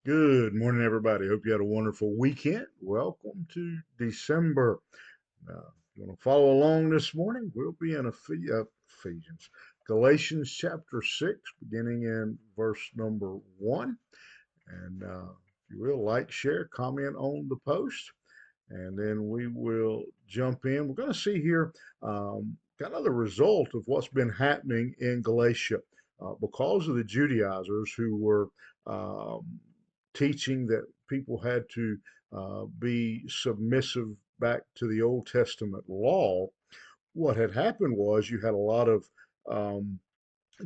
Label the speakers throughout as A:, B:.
A: Good morning, everybody. Hope you had a wonderful weekend. Welcome to December. You want to follow along this morning? We'll be in Ephesians, Galatians chapter 6, beginning in verse number 1. And if you will, like, share, comment on the post, and then we will jump in. We're going to see here kind of the result of what's been happening in Galatia because of the Judaizers who were teaching that people had to be submissive back to the Old Testament law. What had happened was you had a lot of um,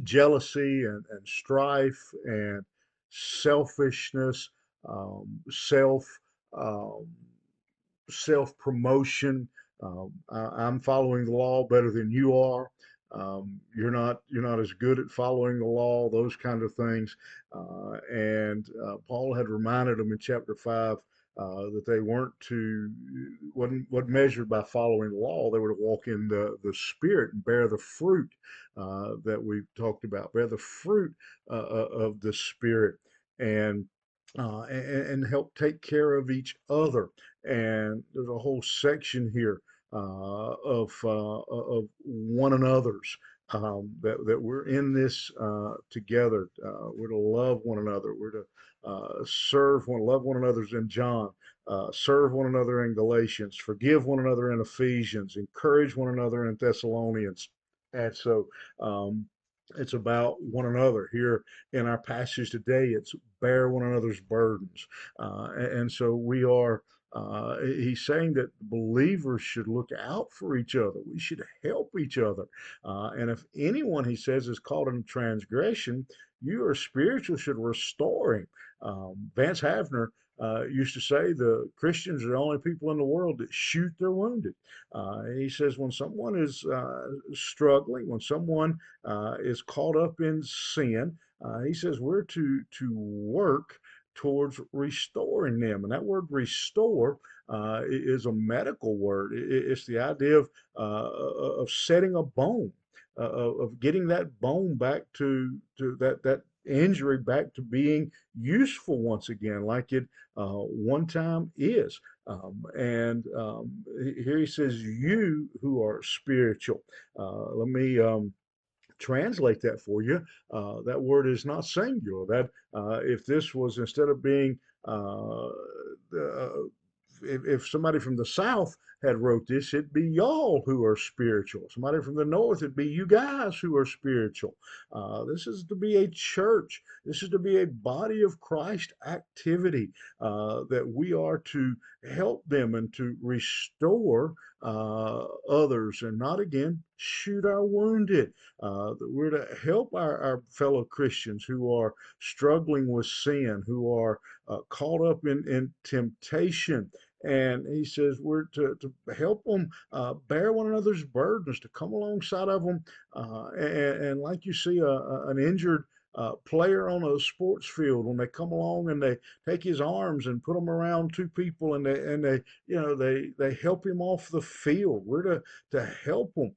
A: jealousy and strife and selfishness, self um, self promotion. I'm following the law better than you are. You're not as good at following the law. Those kind of things. And Paul had reminded them in chapter 5 that they weren't to wasn't measured by following the law. They were to walk in the spirit and bear the fruit that we've talked about. Bear the fruit of the spirit and and help take care of each other. And there's a whole section here of one another's that we're in this together. We're to love one another. We're to love one another's in John. Serve one another in Galatians, forgive one another in Ephesians, encourage one another in Thessalonians. And so it's about one another. Here in our passage today, it's bear one another's burdens. And so he's saying that believers should look out for each other. We should help each other. And if anyone, he says, is caught in transgression, you are spiritual, should restore him. Vance Havner used to say the Christians are the only people in the world that shoot their wounded. He says when someone is struggling, when someone is caught up in sin, he says we're to work towards restoring them. And that word restore is a medical word. It's the idea of setting a bone, of getting that bone back to that injury back to being useful once again, like it one time is. Here he says, "You who are spiritual." Let me translate that for you. That word is not singular. That if this was instead of being if somebody from the south had wrote this, it'd be y'all who are spiritual. Somebody from the north, it'd be you guys who are spiritual. This is to be a church. This is to be a body of Christ activity that we are to help them and to restore others and not again shoot our wounded. That we're to help our fellow Christians who are struggling with sin, who are caught up in temptation. And he says we're to help them bear one another's burdens, to come alongside of them. And like you see an injured player on a sports field, when they come along and they take his arms and put them around two people, and they help him off the field. We're to help them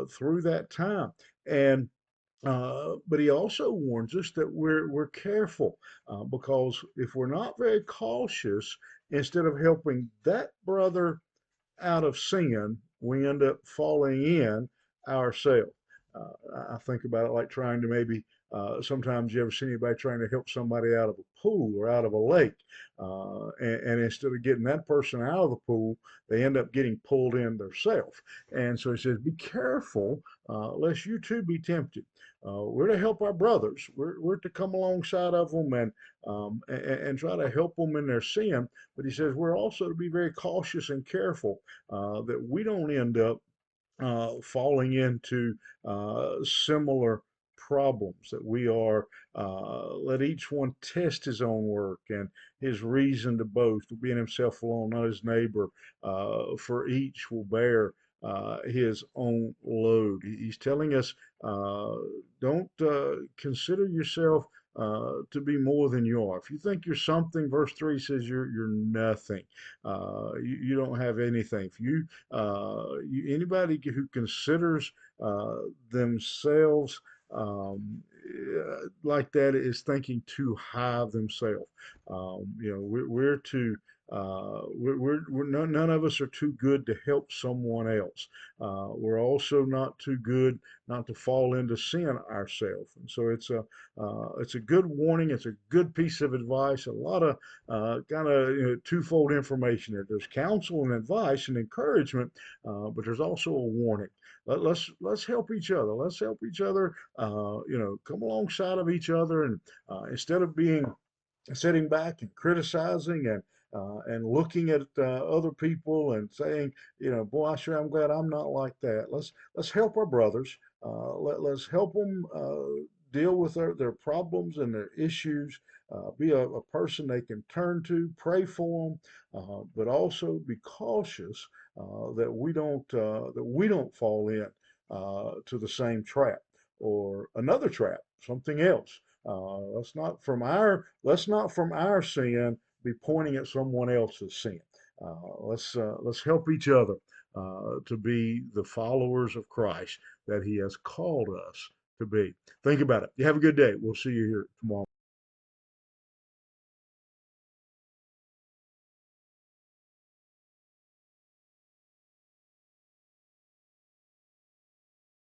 A: through that time. And but he also warns us that we're careful because if we're not very cautious, instead of helping that brother out of sin, we end up falling in ourselves. I think about it like trying to maybe sometimes you ever see anybody trying to help somebody out of a pool or out of a lake, and instead of getting that person out of the pool, they end up getting pulled in themselves. And so he says, be careful lest you too be tempted. We're to help our brothers. We're to come alongside of them and try to help them in their sin. But he says we're also to be very cautious and careful that we don't end up falling into similar problems, that we are, let each one test his own work and his reason to boast, will be in himself alone, not his neighbor, for each will bear his own load. He's telling us don't consider yourself to be more than you are. If you think you're something, verse 3 says you're nothing. You don't have anything. If anybody who considers themselves like that is thinking too high of themselves. We're too. None of us are too good to help someone else. We're also not too good not to fall into sin ourselves. And so it's a good warning. It's a good piece of advice. A lot of kind of twofold information there. There's counsel and advice and encouragement, but there's also a warning. Let's help each other. Let's help each other. Come alongside of each other, and instead of being sitting back and criticizing and looking at other people and saying, boy, I sure am glad I'm not like that. Let's help our brothers. Let's help them deal with their problems and their issues. Be a person they can turn to, pray for them, but also be cautious that we don't fall in to the same trap or another trap, something else. Let's not from our sin be pointing at someone else's sin. Let's help each other to be the followers of Christ that He has called us to be. Think about it. You have a good day. We'll see you here tomorrow.